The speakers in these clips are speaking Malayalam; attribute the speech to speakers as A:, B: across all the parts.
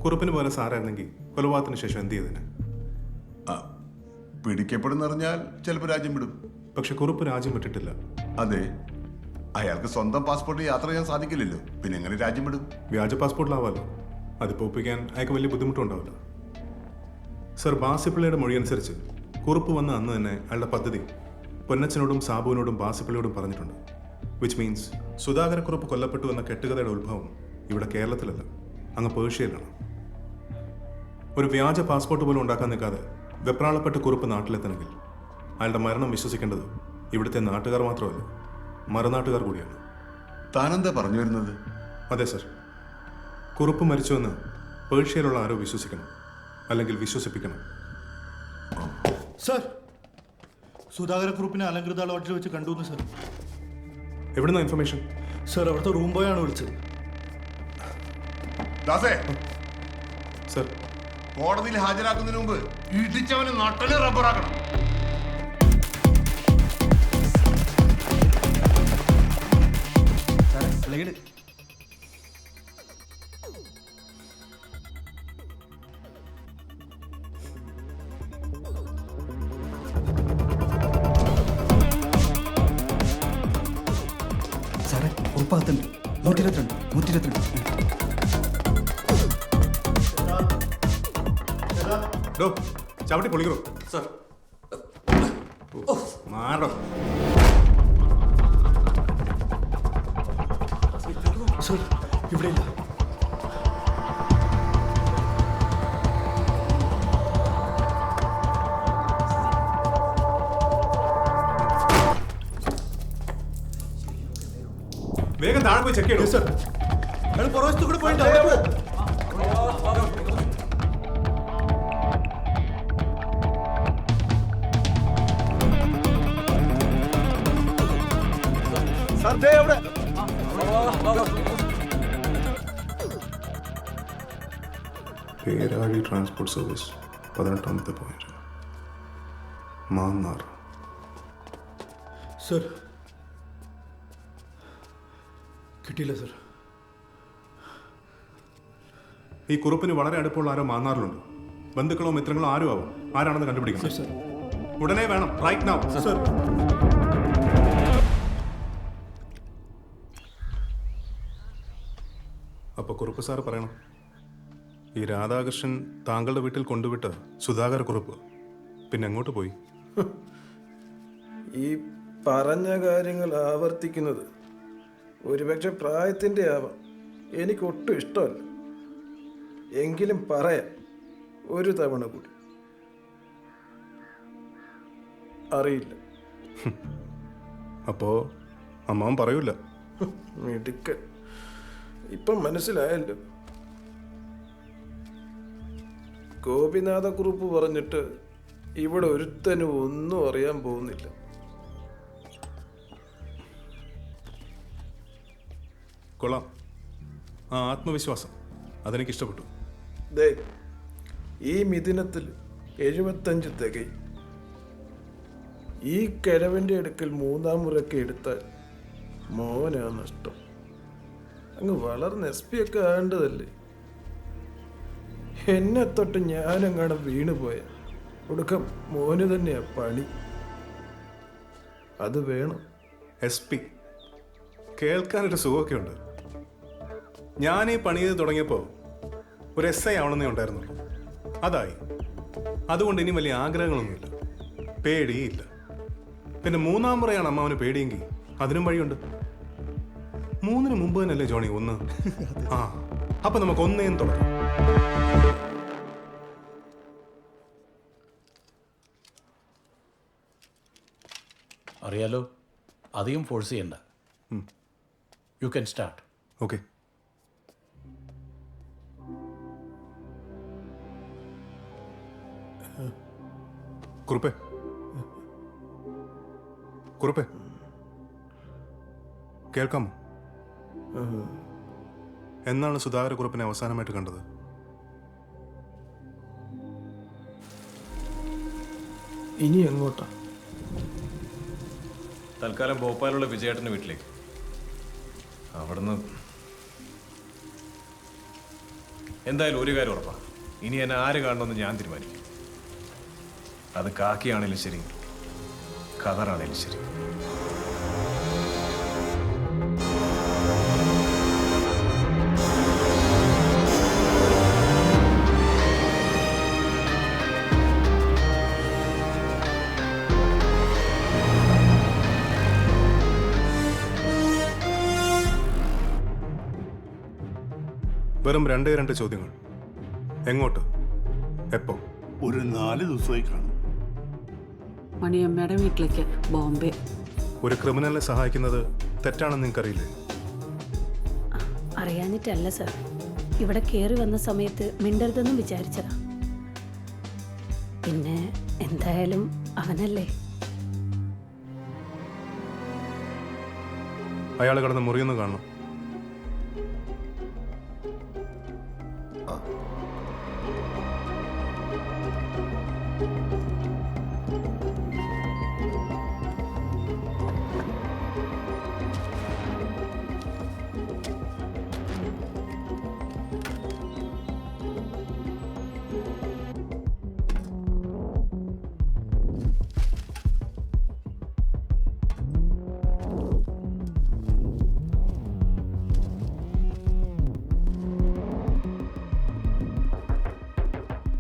A: കുറുപ്പിന് പോലെ സാറായിരുന്നെങ്കിൽ കൊലപാതകത്തിന് ശേഷം എന്ത് ചെയ്തതിന്?
B: പിടിക്കപ്പെടുന്നറിഞ്ഞാൽ ചിലപ്പോൾ രാജ്യം വിടും.
A: പക്ഷെ കുറുപ്പ് രാജ്യം വിട്ടിട്ടില്ല.
B: അതെ, അയാൾക്ക് സ്വന്തം പാസ്പോർട്ട് യാത്ര ചെയ്യാൻ സാധിക്കില്ലല്ലോ, പിന്നെ എങ്ങനെ രാജ്യം വിടും?
A: വ്യാജ പാസ്പോർട്ടിലാവാമല്ലോ. അതിപ്പോൾ ഒപ്പിക്കാൻ അയാൾക്ക് വലിയ ബുദ്ധിമുട്ടുണ്ടാവില്ല. സർ, ബാസിപ്പിള്ളയുടെ മൊഴി അനുസരിച്ച് കുറുപ്പ് വന്ന അന്ന് തന്നെ അയാളുടെ പദ്ധതി പൊന്നച്ചനോടും സാബുവിനോടും ബാസിപ്പിള്ളയോടും പറഞ്ഞിട്ടുണ്ട്. വിച്ച് മീൻസ് സുധാകരക്കുറുപ്പ് കൊല്ലപ്പെട്ടു എന്ന കെട്ടുകഥയുടെ ഉത്ഭവം ഇവിടെ കേരളത്തിലല്ല, അങ്ങ് പേർഷ്യയിലാണ്. ഒരു വ്യാജ പാസ്പോർട്ട് പോലും ഉണ്ടാക്കാൻ നിൽക്കാതെ വെപ്രാളപ്പെട്ട് കുറുപ്പ് നാട്ടിലെത്തണമെങ്കിൽ അയാളുടെ മരണം വിശ്വസിക്കേണ്ടത് ഇവിടുത്തെ നാട്ടുകാർ മാത്രമല്ല, മറുനാട്ടുകാർ കൂടിയാണ്.
B: താനെന്താ പറഞ്ഞു വരുന്നത്?
A: അതെ സർ, കുറുപ്പ് മരിച്ചുവെന്ന് പേർഷ്യയിലുള്ള ആരോ വിശ്വസിക്കണം, അല്ലെങ്കിൽ വിശ്വസിപ്പിക്കണം.
C: സർ, സുധാകരക്കുറുപ്പിനെ അലങ്കൃത ലോഡ്ജിൽ വെച്ച് കണ്ടു സർ.
A: എവിടുന്ന ഇൻഫർമേഷൻ?
C: സർ, അവിടുത്തെ റൂം ബോയാണ് വിളിച്ചത്.
B: ദാസേ,
A: സർ,
B: കോടതിയിൽ ഹാജരാക്കുന്നതിന് മുമ്പ് ഇടിച്ചവന് നട്ടല് റബ്ബറാക്കണം.
D: സാറേ, ഉറപ്പാകത്തുണ്ട്. 122 122.
A: ഡോ, ചവിട്ടി പൊളിക്കോ സർ. മാറോ
C: സർ, ഇവിടെ ഇല്ല.
A: വേഗം താഴെ പോയി ചെക്ക് ചെയ്യണം
C: സർ. അയാൾ പുറവശത്ത് കൂടെ പോയിട്ട്
A: പേരാഴി ട്രാൻസ്പോർട്ട് സർവീസ് 18ാമത്തെ പോയിന്റ്, മാന്നാർ.
C: സർ, കിട്ടിയില്ല സർ.
A: ഈ കുറുപ്പിന് വളരെ അടുപ്പമുള്ള ആരോ മാന്നാറിലുണ്ട്. ബന്ധുക്കളോ മിത്രങ്ങളോ ആരും ആവും. ആരാണെന്ന് കണ്ടുപിടിക്കണം.
C: സർ,
A: ഉടനെ വേണം, റൈറ്റ് നൗ.
C: സർ.
A: അപ്പോൾ കുറുപ്പ് സാറ് പറയണം, ഈ രാധാകൃഷ്ണൻ താങ്കളുടെ വീട്ടിൽ കൊണ്ടുവിട്ട് സുധാകര കുറുപ്പ് പിന്നെ എങ്ങോട്ട് പോയി?
E: ഈ പറഞ്ഞ കാര്യങ്ങൾ ആവർത്തിക്കുന്നത് ഒരുപക്ഷെ പ്രായത്തിൻ്റെ ആവാം. എനിക്കൊട്ടും ഇഷ്ടമല്ല. എങ്കിലും പറയാം ഒരു തവണ കൂടി. അറിയില്ല.
A: അപ്പോൾ അമ്മാവൻ പറയൂല?
E: മിടുക്കൻ. ഇപ്പം മനസ്സിലായല്ലോ. ഗോപിനാഥക്കുറുപ്പ് പറഞ്ഞിട്ട് ഇവിടെ ഒരുത്തനും ഒന്നും അറിയാൻ പോകുന്നില്ല.
A: കൊള്ളാം, ആ ആത്മവിശ്വാസം അതെനിക്കിഷ്ടപ്പെട്ടു.
E: ദേ, ഈ മിഥുനത്തിൽ 75 തികയും. ഈ കിഴവൻ്റെ അടുക്കൽ 3-ാം മുറയ്ക്ക് എടുത്താൽ മോനാ നഷ്ടം. അങ്ങ് വളർന്ന് SP ഒക്കെ ആകേണ്ടതല്ലേ. എന്നെ തൊട്ട് ഞാനെങ്ങാനും വീണുപോയ ഒടുക്കം മോന് തന്നെയാ പണി. അത് വേണം.
A: SP കേൾക്കാനൊരു സുഖമൊക്കെ ഉണ്ട്. ഞാൻ ഈ പണി ചെയ്ത് തുടങ്ങിയപ്പോൾ ഒരു SI ആവണമെന്നേ ഉണ്ടായിരുന്നുള്ളൂ. അതായി. അതുകൊണ്ട് ഇനി വലിയ ആഗ്രഹങ്ങളൊന്നുമില്ല, പേടിയില്ല. പിന്നെ 3-ാം മുറയാണ് അമ്മാവന് പേടിയെങ്കിൽ അതിനും വഴിയുണ്ട്. 3-ന് മുമ്പ് തന്നെയല്ലേ ജോണി 1? ആ, അപ്പൊ നമുക്ക് 1 തുടങ്ങാം.
F: അറിയാലോ, അധികം ഫോഴ്സ് ചെയ്യണ്ട. You can start.
A: ഓക്കെ. കുറുപ്പേ, കുറുപ്പേ, കേൾക്കാമോ? എന്നാണ് സുധാകര കുറുപ്പിനെ അവസാനമായിട്ട് കണ്ടത്?
E: ഇനി എങ്ങോട്ടാ?
G: തൽക്കാലം ഭോപ്പാലുള്ള വിജയേട്ടൻ്റെ വീട്ടിലേക്ക്. അവിടുന്ന് എന്തായാലും ഒരു കാര്യം ഉറപ്പാ, ഇനി എന്നെ ആര് കാണണമെന്ന് ഞാൻ തീരുമാനിക്കും. അത് കാക്കിയാണേലും ശരി, ഖദറാണേലും ശരി.
A: വെറും 2 ചോദ്യങ്ങൾ. എങ്ങോട്ട്, എപ്പോ?
H: ഒരു 4 ദിവസമായി കാണും.
I: മണിയമ്മയുടെ വീട്ടിലേക്ക്, ബോംബെ.
A: ഒരു ക്രിമിനലിനെ സഹായിക്കുന്നത് തെറ്റാണെന്ന് നിങ്ങൾക്കറിയില്ലേ?
J: അറിയാഞ്ഞിട്ടല്ല സർ, ഇവിടെ കയറി വന്ന സമയത്ത് മിണ്ടരുതെന്നും വിചാരിച്ചതാ. പിന്നെ എന്തായാലും അവനല്ലേ.
A: അയാൾ കിടന്ന് മുറിയൊന്നും കാണണം.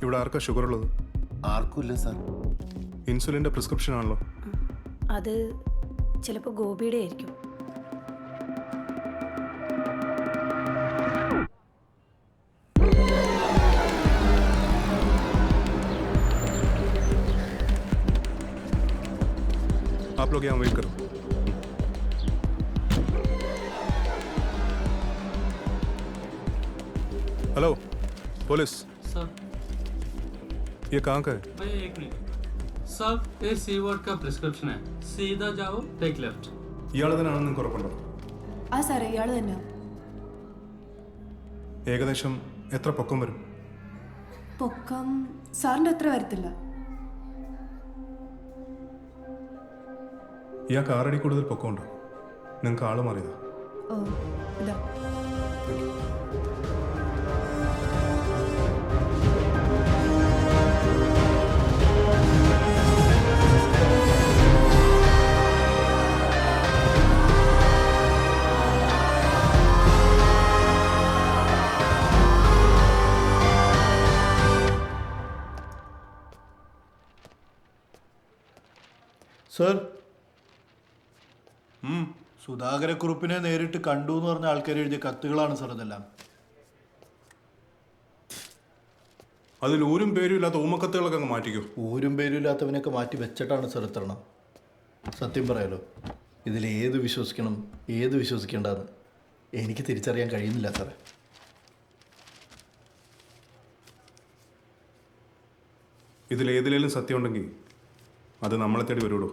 A: ഇവിടെ ആർക്കാ ഷുഗർ ഉള്ളത്?
H: ആർക്കുമില്ല സാർ.
A: ഇൻസുലിൻ്റെ പ്രിസ്ക്രിപ്ഷൻ ആണല്ലോ.
J: അത് ചിലപ്പോൾ ഗോപിയുടെ ആയിരിക്കും.
A: आप लोग यहाँ वेट करो. हेलो पुलिस,
K: सर
A: ये कहाँ का है?
K: भाई 1 मिनट सर, ये सी वर्ड का प्रिस्क्रिप्शन है, सीधा जाओ, टेक लेफ्ट.
A: ഇയാൾ തന്നെയാണെന്ന് നിങ്ങൾക്ക് ഉറപ്പുണ്ടോ?
I: ആ സാറേ, ഇയാൾ തന്നെ.
A: ഏകദേശം എത്ര പൊക്കം വരും?
I: പൊക്കം സാറിൻ്റെ അത്ര വരത്തില്ല.
A: ഇയാൾക്ക് 6 അടി കൂടുതൽ പൊക്കമുണ്ടോ? നിങ്ങൾക്ക് ആള് മാറിയതാ?
I: ഓ, ഇതാ.
C: സർ, സുധാകരക്കുറുപ്പിനെ നേരിട്ട് കണ്ടു എന്ന് പറഞ്ഞ ആൾക്കാർ എഴുതിയ കത്തുകളാണ് സർ ഇതെല്ലാം.
A: അതിൽ ഊരും പേരും ഇല്ലാത്ത ഊമക്കത്തുകളൊക്കെ അങ്ങ് മാറ്റിക്കോ.
C: ഊരും പേരും ഇല്ലാത്തവനൊക്കെ മാറ്റി വെച്ചിട്ടാണ് സർ എത്തണം. സത്യം പറയാലോ, ഇതിൽ ഏത് വിശ്വസിക്കണം ഏത് വിശ്വസിക്കേണ്ടെന്ന് എനിക്ക് തിരിച്ചറിയാൻ കഴിയുന്നില്ല സാറേ.
A: ഇതിലേതിലേലും സത്യം ഉണ്ടെങ്കിൽ അത് നമ്മളെ തേടി വരുള്ളൂ.